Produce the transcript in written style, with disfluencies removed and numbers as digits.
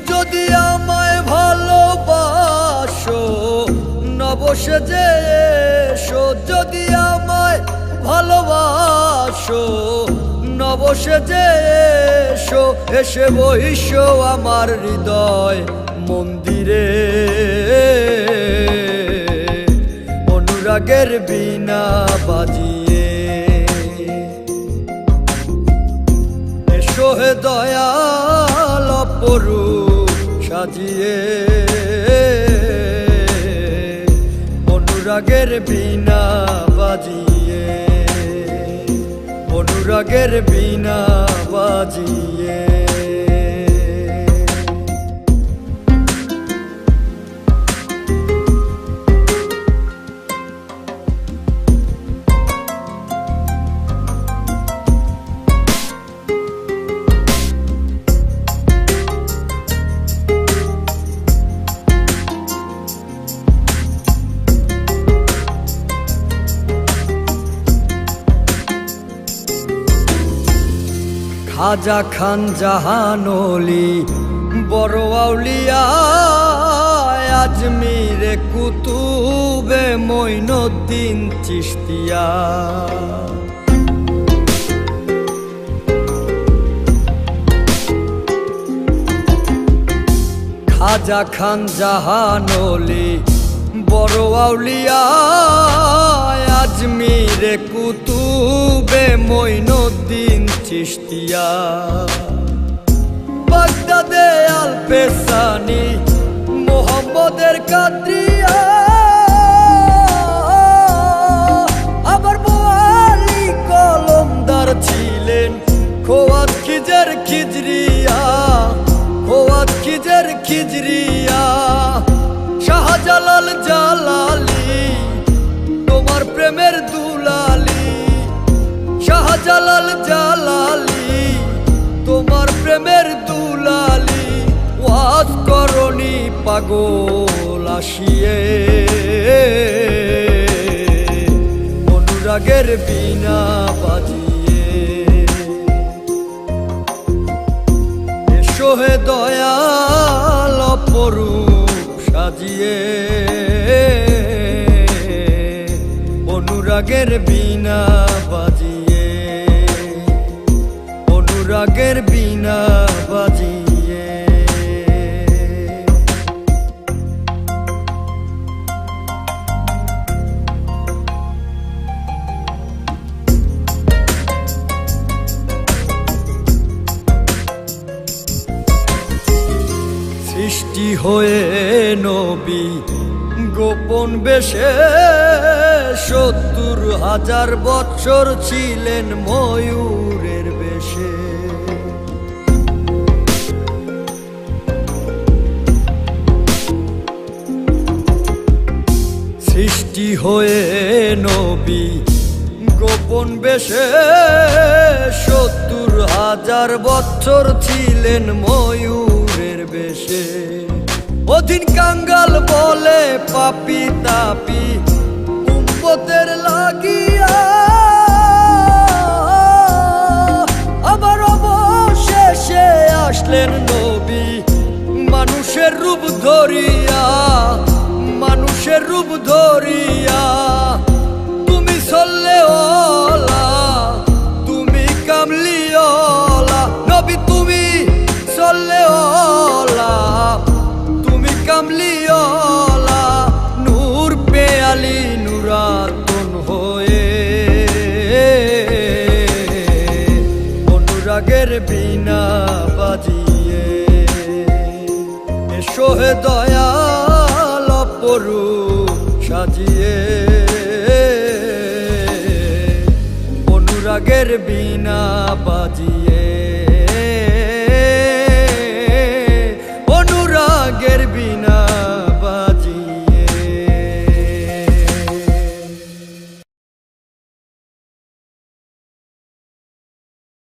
যদি আমায় ভালোবাসো নবসেজে এসো, যদি আমায় ভালোবাসো নবসেজে এসো, এসে বইসো আমার হৃদয় মন্দিরে। অনুরাগের বীণা বাজিয়ে এসো হে দয়াল অপরূপ সাজিয়ে। অনুরাগের বীণা বাজিয়ে, অনুরাগের বীণা বাজিয়ে। খাজা খান জাহানলি বড় আউলিয়া, আজমিরে কুতুবে মঈনুদ্দিন চিশতিয়া। খাজা খান জাহানলি বড় আউলিয়া, আজমিরে কুতুবে মঈনুদ্দিন চিশতিয়া। বাগদাদে আল পেসানি মোহাম্মদের কাদরিয়া, আবার বোয়ালি কলমদার ছিলেন খোয়াত খিজর খিজরিয়া, খোয়াত খিজর খিজরিয়া। শাহজালাল জালালি তোমার প্রেমের দুলালি, শাহজালাল জালালি তোমার প্রেমের দুলালি। ওয়াজ করনি পাগল আসিয়ে, অনুরাগের বীণা বাজিয়ে। এসো হে দয়াল অপরূপ সাজিয়ে, অনুরাগের বীণা বাজিয়ে, অনুরাগের বীণা বাজিয়ে। সৃষ্টি হয়ে নবী গোপন বেশে ৭০,০০০ বৎসর ছিলেন ময়ূরের বেশে। সৃষ্টি হয়ে নবী গোপন বেশে ৭০,০০০ বৎসর ছিলেন ময়ূরের বেশে। অধীন কাঙ্গাল বলে পাপি তাপি উম্মতের লাগিয়া, আবার অবশেষে আসলেন নবী মানুষের রূপ ধরিয়া, মানুষের রূপ ধরিয়া। তুমি সল্লে ওলা, তুমি কামলিওলা নবী, তুমি সল্লে ওলা, তুমি কামলিওলা। নূর পেয়ালি নুরাতন হয়ে, অনুরাগের বীণা বাজিয়ে। এসো হে দয়াল অপরূপ সাজিয়ে, অনুরাগের বিনা বাজিয়ে